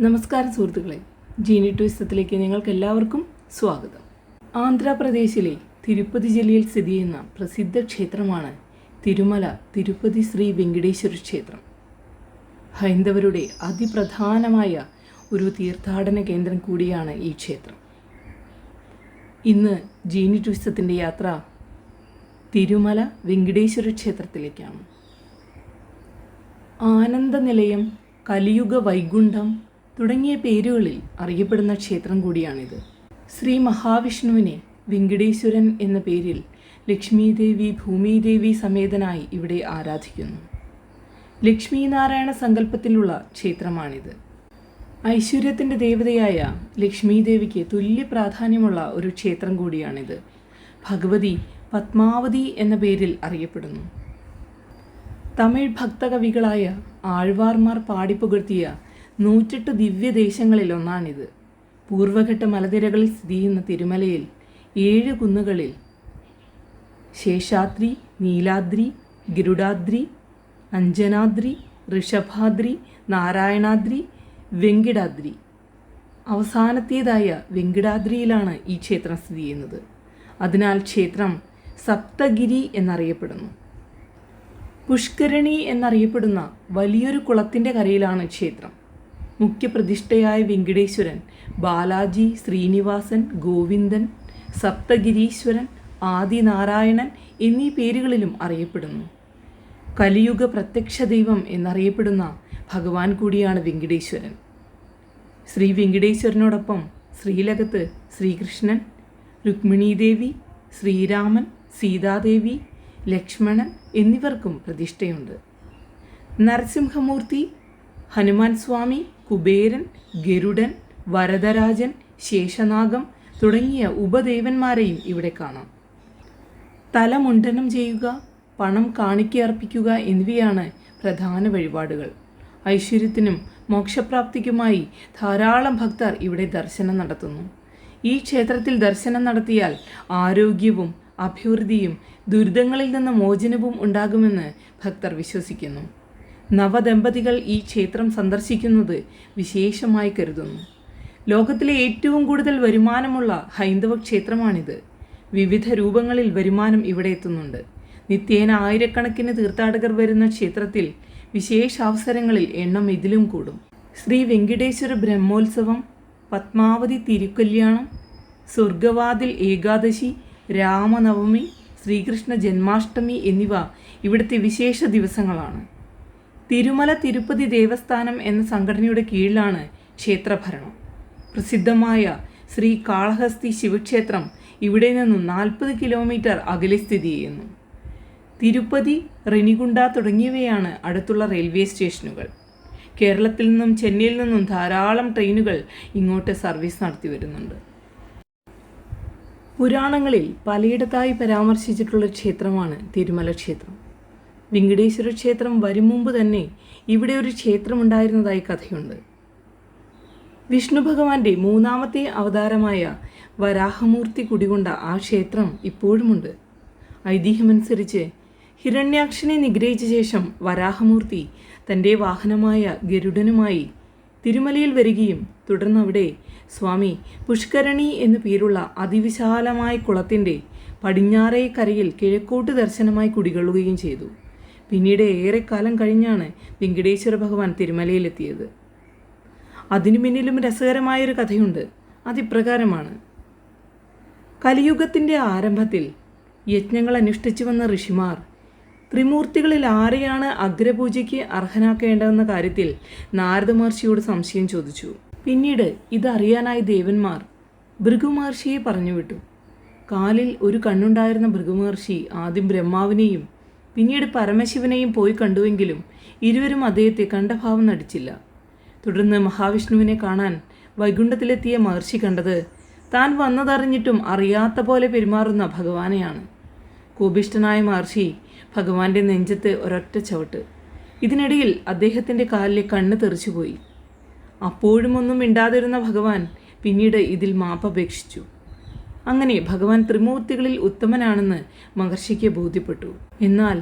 നമസ്കാരം സുഹൃത്തുക്കളെ, ജീനി ട്വിസ്റ്റത്തിലേക്ക് നിങ്ങൾക്ക് എല്ലാവർക്കും സ്വാഗതം. ആന്ധ്രാപ്രദേശിലെ തിരുപ്പതി ജില്ലയിൽ സ്ഥിതി ചെയ്യുന്ന പ്രസിദ്ധ ക്ഷേത്രമാണ് തിരുമല തിരുപ്പതി ശ്രീ വെങ്കടേശ്വര ക്ഷേത്രം. ഹൈന്ദവരുടെ അതിപ്രധാനമായ ഒരു തീർത്ഥാടന കേന്ദ്രം കൂടിയാണ് ഈ ക്ഷേത്രം. ഇന്ന് ജീനി ട്വിസ്റ്റത്തിൻ്റെ യാത്ര തിരുമല വെങ്കടേശ്വര ക്ഷേത്രത്തിലേക്കാണ്. ആനന്ദനിലയം, കലിയുഗ വൈകുണ്ഠം തുടങ്ങിയ പേരുകളിൽ അറിയപ്പെടുന്ന ക്ഷേത്രം കൂടിയാണിത്. ശ്രീ മഹാവിഷ്ണുവിനെ വെങ്കടേശ്വരൻ എന്ന പേരിൽ ലക്ഷ്മീദേവി, ഭൂമിദേവി സമേതനായി ഇവിടെ ആരാധിക്കുന്നു. ലക്ഷ്മീനാരായണ സങ്കല്പത്തിലുള്ള ക്ഷേത്രമാണിത്. ഐശ്വര്യത്തിൻ്റെ ദേവതയായ ലക്ഷ്മീദേവിക്ക് തുല്യ പ്രാധാന്യമുള്ള ഒരു ക്ഷേത്രം കൂടിയാണിത്. ഭഗവതി പത്മാവതി എന്ന പേരിൽ അറിയപ്പെടുന്നു. തമിഴ് ഭക്തകവികളായ ആഴ്വാർമാർ പാടിപ്പുകഴ്ത്തിയ 108 ദിവ്യദേശങ്ങളിൽ ഒന്നാണിത്. പൂർവഘട്ട മലനിരകളിൽ സ്ഥിതി ചെയ്യുന്ന തിരുമലയിൽ 7 കുന്നുകളിൽ ശേഷാദ്രി, നീലാദ്രി, ഗരുഡാദ്രി, അഞ്ജനാദ്രി, ഋഷഭാദ്രി, നാരായണാദ്രി, വെങ്കിടാദ്രി, അവസാനത്തേതായ വെങ്കിടാദ്രിയിലാണ് ഈ ക്ഷേത്രം സ്ഥിതി ചെയ്യുന്നത്. അതിനാൽ ക്ഷേത്രം സപ്തഗിരി എന്നറിയപ്പെടുന്നു. പുഷ്കരണി എന്നറിയപ്പെടുന്ന വലിയൊരു കുളത്തിൻ്റെ കരയിലാണ് ക്ഷേത്രം. മുഖ്യപ്രതിഷ്ഠയായ വെങ്കടേശ്വരൻ ബാലാജി, ശ്രീനിവാസൻ, ഗോവിന്ദൻ, സപ്തഗിരീശ്വരൻ, ആദിനാരായണൻ എന്നീ പേരുകളിലും അറിയപ്പെടുന്നു. കലിയുഗ പ്രത്യക്ഷ ദൈവം എന്നറിയപ്പെടുന്ന ഭഗവാൻ കൂടിയാണ് വെങ്കടേശ്വരൻ. ശ്രീ വെങ്കടേശ്വരനോടൊപ്പം ശ്രീലകത്ത് ശ്രീകൃഷ്ണൻ, രുക്മിണീദേവി, ശ്രീരാമൻ, സീതാദേവി, ലക്ഷ്മണൻ എന്നിവർക്കും പ്രതിഷ്ഠയുണ്ട്. നരസിംഹമൂർത്തി, ഹനുമാൻ സ്വാമി, കുബേരൻ, ഗരുഡൻ, വരദരാജൻ, ശേഷനാഗം തുടങ്ങിയ ഉപദേവന്മാരെയും ഇവിടെ കാണാം. തലമുണ്ഡനം ചെയ്യുക, പണം കാണിക്കയർപ്പിക്കുക എന്നിവയാണ് പ്രധാന വഴിപാടുകൾ. ഐശ്വര്യത്തിനും മോക്ഷപ്രാപ്തിക്കുമായി ധാരാളം ഭക്തർ ഇവിടെ ദർശനം നടത്തുന്നു. ഈ ക്ഷേത്രത്തിൽ ദർശനം നടത്തിയാൽ ആരോഗ്യവും അഭിവൃദ്ധിയും ദുരിതങ്ങളിൽ നിന്ന് മോചനവും ഉണ്ടാകുമെന്ന് ഭക്തർ വിശ്വസിക്കുന്നു. നവദമ്പതികൾ ഈ ക്ഷേത്രം സന്ദർശിക്കുന്നത് വിശേഷമായി കരുതുന്നു. ലോകത്തിലെ ഏറ്റവും കൂടുതൽ വരുമാനമുള്ള ഹൈന്ദവ ക്ഷേത്രമാണിത്. വിവിധ രൂപങ്ങളിൽ വരുമാനം ഇവിടെ എത്തുന്നുണ്ട്. നിത്യേന ആയിരക്കണക്കിന് തീർത്ഥാടകർ വരുന്ന ക്ഷേത്രത്തിൽ വിശേഷാവസരങ്ങളിൽ എണ്ണം ഇതിലും കൂടും. ശ്രീ വെങ്കടേശ്വര ബ്രഹ്മോത്സവം, പത്മാവതി തിരുക്കല്യാണം, സ്വർഗവാതിൽ ഏകാദശി, രാമനവമി, ശ്രീകൃഷ്ണ ജന്മാഷ്ടമി എന്നിവ ഇവിടുത്തെ വിശേഷ ദിവസങ്ങളാണ്. തിരുമല തിരുപ്പതി ദേവസ്ഥാനം എന്ന സംഘടനയുടെ കീഴിലാണ് ക്ഷേത്രഭരണം. പ്രസിദ്ധമായ ശ്രീ കാളഹസ്തി ശിവക്ഷേത്രം ഇവിടെ നിന്നും 40 കിലോമീറ്റർ അകലെ സ്ഥിതി ചെയ്യുന്നു. തിരുപ്പതി, റെനിഗുണ്ട തുടങ്ങിയവയാണ് അടുത്തുള്ള റെയിൽവേ സ്റ്റേഷനുകൾ. കേരളത്തിൽ നിന്നും ചെന്നൈയിൽ നിന്നും ധാരാളം ട്രെയിനുകൾ ഇങ്ങോട്ട് സർവീസ് നടത്തി വരുന്നുണ്ട്. പുരാണങ്ങളിൽ പലയിടത്തായി പരാമർശിച്ചിട്ടുള്ള ക്ഷേത്രമാണ് തിരുമല ക്ഷേത്രം. വെങ്കടേശ്വര ക്ഷേത്രം വരും മുമ്പ് തന്നെ ഇവിടെ ഒരു ക്ഷേത്രമുണ്ടായിരുന്നതായി കഥയുണ്ട്. വിഷ്ണു ഭഗവാന്റെ 3ാമത്തെ അവതാരമായ വരാഹമൂർത്തി കുടികൊണ്ട ആ ക്ഷേത്രം ഇപ്പോഴുമുണ്ട്. ഐതിഹ്യമനുസരിച്ച് ഹിരണ്യാക്ഷനെ നിഗ്രഹിച്ച ശേഷം വരാഹമൂർത്തി തൻ്റെ വാഹനമായ ഗരുഡനുമായി തിരുമലയിൽ വരികയും തുടർന്ന് അവിടെ സ്വാമി പുഷ്കരണി എന്നു പേരുള്ള അതിവിശാലമായ കുളത്തിൻ്റെ പടിഞ്ഞാറേ കരയിൽ കിഴക്കോട്ട് ദർശനമായി കുടികൊള്ളുകയും ചെയ്തു. പിന്നീട് ഏറെക്കാലം കഴിഞ്ഞാണ് വെങ്കടേശ്വര ഭഗവാൻ തിരുമലയിലെത്തിയത്. അതിനു പിന്നിലും രസകരമായൊരു കഥയുണ്ട്. അതിപ്രകാരമാണ്. കലിയുഗത്തിൻ്റെ ആരംഭത്തിൽ യജ്ഞങ്ങൾ അനുഷ്ഠിച്ചു വന്ന ഋഷിമാർ ത്രിമൂർത്തികളിൽ ആരെയാണ് അഗ്രപൂജയ്ക്ക് അർഹനാക്കേണ്ടതെന്ന കാര്യത്തിൽ നാരദ മഹർഷിയോട് സംശയം ചോദിച്ചു. പിന്നീട് ഇതറിയാനായി ദേവന്മാർ ഭൃഗുമഹർഷിയെ പറഞ്ഞുവിട്ടു. കാലിൽ ഒരു കണ്ണുണ്ടായിരുന്ന ഭൃഗുമഹർഷി ആദ്യം ബ്രഹ്മാവിനെയും പിന്നീട് പരമശിവനെയും പോയി കണ്ടുവെങ്കിലും ഇരുവരും അദ്ദേഹത്തെ കണ്ട ഭാവം നടിച്ചില്ല. തുടർന്ന് മഹാവിഷ്ണുവിനെ കാണാൻ വൈകുണ്ഠത്തിലെത്തിയ മഹർഷി കണ്ടത് താൻ വന്നതറിഞ്ഞിട്ടും അറിയാത്ത പോലെ പെരുമാറുന്ന ഭഗവാനെയാണ്. കോപിഷ്ഠനായ മഹർഷി ഭഗവാന്റെ നെഞ്ചത്ത് ഒരൊറ്റ ചവിട്ട്. ഇതിനിടയിൽ അദ്ദേഹത്തിൻ്റെ കാലിലെ കണ്ണ് തെറിച്ചുപോയി. അപ്പോഴും ഒന്നും മിണ്ടാതിരുന്ന ഭഗവാൻ പിന്നീട് ഇതിൽ മാപ്പപേക്ഷിച്ചു. അങ്ങനെ ഭഗവാൻ ത്രിമൂർത്തികളിൽ ഉത്തമനാണെന്ന് മഹർഷിക്ക് ബോധ്യപ്പെട്ടു. എന്നാൽ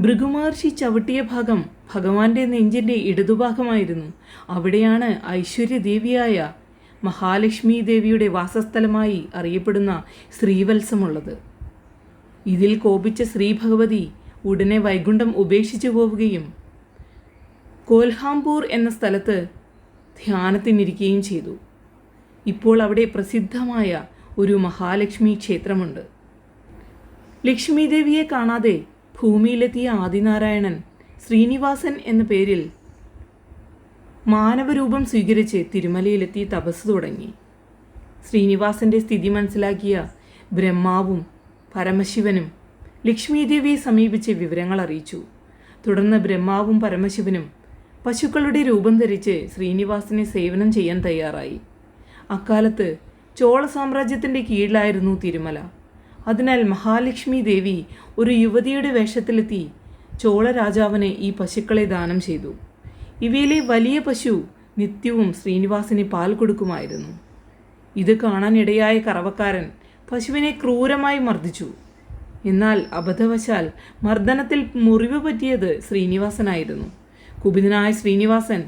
ഭൃഗുമഹർഷി ചവിട്ടിയ ഭാഗം ഭഗവാന്റെ നെഞ്ചിൻ്റെ ഇടതുഭാഗമായിരുന്നു. അവിടെയാണ് ഐശ്വര്യദേവിയായ മഹാലക്ഷ്മി ദേവിയുടെ വാസസ്ഥലമായി അറിയപ്പെടുന്ന ശ്രീവത്സമുള്ളത്. ഇതിൽ കോപിച്ച ശ്രീ ഭഗവതി ഉടനെ വൈകുണ്ഠം ഉപേക്ഷിച്ചു പോവുകയും കോൽഹാംപൂർ എന്ന സ്ഥലത്ത് ധ്യാനത്തിനിരിക്കുകയും ചെയ്തു. ഇപ്പോൾ അവിടെ പ്രസിദ്ധമായ ഒരു മഹാലക്ഷ്മി ക്ഷേത്രമുണ്ട്. ലക്ഷ്മി ദേവിയെ കാണാതെ ഭൂമിയിലെത്തിയ ആദിനാരായണൻ ശ്രീനിവാസൻ എന്ന പേരിൽ മാനവരൂപം സ്വീകരിച്ച് തിരുമലയിലെത്തി തപസ് തുടങ്ങി. ശ്രീനിവാസന്റെ സ്ഥിതി മനസ്സിലാക്കിയ ബ്രഹ്മാവും പരമശിവനും ലക്ഷ്മി ദേവിയെ സമീപിച്ച് വിവരങ്ങൾ അറിയിച്ചു. തുടർന്ന് ബ്രഹ്മാവും പരമശിവനും പശുക്കളുടെ രൂപം ധരിച്ച് ശ്രീനിവാസനെ സേവനം ചെയ്യാൻ തയ്യാറായി. അക്കാലത്ത് ചോള സാമ്രാജ്യത്തിൻ്റെ കീഴിലായിരുന്നു തിരുമല. അതിനാൽ മഹാലക്ഷ്മി ദേവി ഒരു യുവതിയുടെ വേഷത്തിലെത്തി ചോള രാജാവിന് ഈ പശുക്കളെ ദാനം ചെയ്തു. ഇവയിലെ വലിയ പശു നിത്യവും ശ്രീനിവാസന് പാൽ കൊടുക്കുമായിരുന്നു. ഇത് കാണാനിടയായ കറവക്കാരൻ പശുവിനെ ക്രൂരമായി മർദ്ദിച്ചു. എന്നാൽ അബദ്ധവശാൽ മർദ്ദനത്തിൽ മുറിവ് പറ്റിയത് ശ്രീനിവാസനായിരുന്നു. കുപിതനായ ശ്രീനിവാസൻ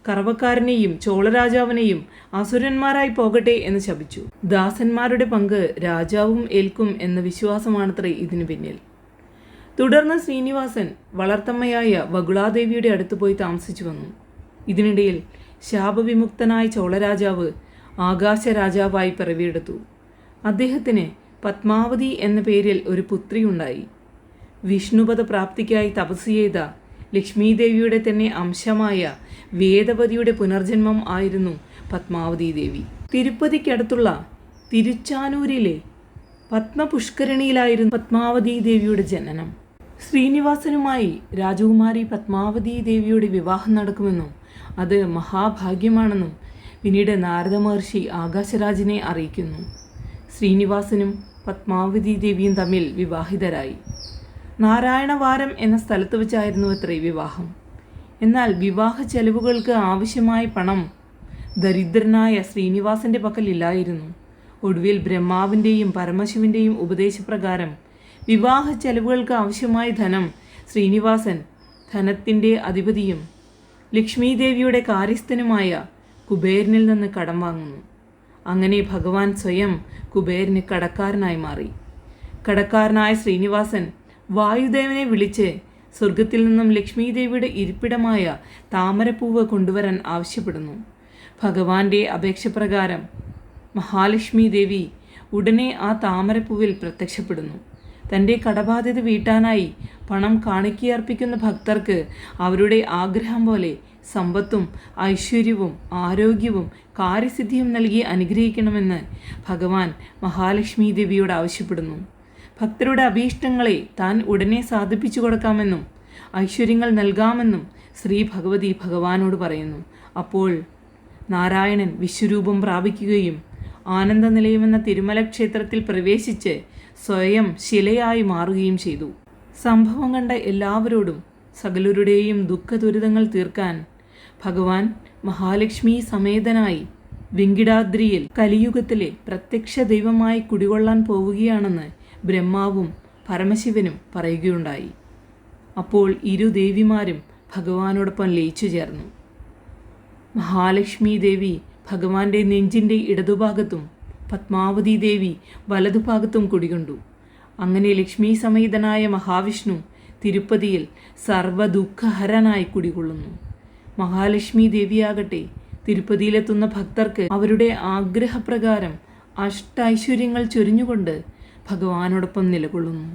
കറവക്കാരനെയും ചോളരാജാവിനെയും അസുരന്മാരായി പോകട്ടെ എന്ന് ശപിച്ചു. ദാസന്മാരുടെ പങ്ക് രാജാവും ഏൽക്കും എന്ന വിശ്വാസമാണത്രേ ഇതിനു പിന്നിൽ. തുടർന്ന് ശ്രീനിവാസൻ വളർത്തമ്മയായ വകുളാദേവിയുടെ അടുത്ത് പോയി താമസിച്ചു വന്നു. ഇതിനിടയിൽ ശാപവിമുക്തനായ ചോളരാജാവ് ആകാശരാജാവായി പിറവിയെടുത്തു. അദ്ദേഹത്തിന് പത്മാവതി എന്ന പേരിൽ ഒരു പുത്രിയുണ്ടായി. വിഷ്ണുപദ പ്രാപ്തിക്കായി തപസ് ചെയ്ത ലക്ഷ്മീദേവിയുടെ തന്നെ അംശമായ വേദവതിയുടെ പുനർജന്മം ആയിരുന്നു പത്മാവതി ദേവി. തിരുപ്പതിക്കടുത്തുള്ള തിരുച്ചാനൂരിലെ പത്മപുഷ്കരണിയിലായിരുന്നു പത്മാവതി ദേവിയുടെ ജനനം. ശ്രീനിവാസനുമായി രാജകുമാരി പത്മാവതി ദേവിയുടെ വിവാഹം നടക്കുമെന്നും അത് മഹാഭാഗ്യമാണെന്നും പിന്നീട് നാരദ മഹർഷി ആകാശരാജനെ അറിയിക്കുന്നു. ശ്രീനിവാസനും പത്മാവതി ദേവിയും തമ്മിൽ വിവാഹിതരായി. നാരായണവാരം എന്ന സ്ഥലത്ത് വെച്ചായിരുന്നു അത്രേ വിവാഹം. എന്നാൽ വിവാഹ ചെലവുകൾക്ക് ആവശ്യമായ പണം ദരിദ്രനായ ശ്രീനിവാസന്റെ പക്കലില്ലായിരുന്നു. ഒടുവിൽ ബ്രഹ്മാവിൻ്റെയും പരമശിവന്റെയും ഉപദേശപ്രകാരം വിവാഹ ചെലവുകൾക്ക് ആവശ്യമായ ധനം ശ്രീനിവാസൻ ധനത്തിൻ്റെ അധിപതിയും ലക്ഷ്മീദേവിയുടെ കാര്യസ്ഥനുമായ കുബേരനിൽ നിന്ന് കടം വാങ്ങുന്നു. അങ്ങനെ ഭഗവാൻ സ്വയം കുബേരന് കടക്കാരനായി മാറി. കടക്കാരനായ ശ്രീനിവാസൻ വായുദേവനെ വിളിച്ച് സ്വർഗത്തിൽ നിന്നും ലക്ഷ്മീദേവിയുടെ ഇരിപ്പിടമായ താമരപ്പൂവ് കൊണ്ടുവരാൻ ആവശ്യപ്പെടുന്നു. ഭഗവാന്റെ അപേക്ഷപ്രകാരം മഹാലക്ഷ്മി ദേവി ഉടനെ ആ താമരപ്പൂവിൽ പ്രത്യക്ഷപ്പെടുന്നു. തൻ്റെ കടബാധ്യത വീട്ടാനായി പണം കാണിക്കയർപ്പിക്കുന്ന ഭക്തർക്ക് അവരുടെ ആഗ്രഹം പോലെ സമ്പത്തും ഐശ്വര്യവും ആരോഗ്യവും കാര്യസിദ്ധിയും നൽകി അനുഗ്രഹിക്കണമെന്ന് ഭഗവാൻ മഹാലക്ഷ്മി ദേവിയോട് ആവശ്യപ്പെടുന്നു. ഭക്തരുടെ അഭീഷ്ടങ്ങളെ താൻ ഉടനെ സാധിപ്പിച്ചു കൊടുക്കാമെന്നും ഐശ്വര്യങ്ങൾ നൽകാമെന്നും ശ്രീ ഭഗവതി ഭഗവാനോട് പറയുന്നു. അപ്പോൾ നാരായണൻ വിശ്വരൂപം പ്രാപിക്കുകയും ആനന്ദനിലയമെന്ന തിരുമല ക്ഷേത്രത്തിൽ പ്രവേശിച്ച് സ്വയം ശിലയായി മാറുകയും ചെയ്തു. സംഭവം കണ്ട എല്ലാവരോടും സകലരുടെയും ദുഃഖദുരിതങ്ങൾ തീർക്കാൻ ഭഗവാൻ മഹാലക്ഷ്മി സമേതനായി വെങ്കിടാദ്രിയിൽ കലിയുഗത്തിലെ പ്രത്യക്ഷ ദൈവമായി കുടികൊള്ളാൻ പോവുകയാണെന്ന് ബ്രഹ്മാവും പരമശിവനും പറയുകയുണ്ടായി. അപ്പോൾ ഇരു ദേവിമാരും ഭഗവാനോടൊപ്പം ലയിച്ചു ചേർന്നു. മഹാലക്ഷ്മി ദേവി ഭഗവാന്റെ നെഞ്ചിൻ്റെ ഇടതുഭാഗത്തും പത്മാവതി ദേവി വലതുഭാഗത്തും കുടികൊണ്ടു. അങ്ങനെ ലക്ഷ്മി സമേതനായ മഹാവിഷ്ണു തിരുപ്പതിയിൽ സർവ്വദുഃഖഹരനായി കുടികൊള്ളുന്നു. മഹാലക്ഷ്മി ദേവിയാകട്ടെ തിരുപ്പതിയിലെത്തുന്ന ഭക്തർക്ക് അവരുടെ ആഗ്രഹപ്രകാരം അഷ്ടൈശ്വര്യങ്ങൾ ചൊരിഞ്ഞുകൊണ്ട് ഭഗവാനോടൊപ്പം നിലകൊള്ളുന്നു.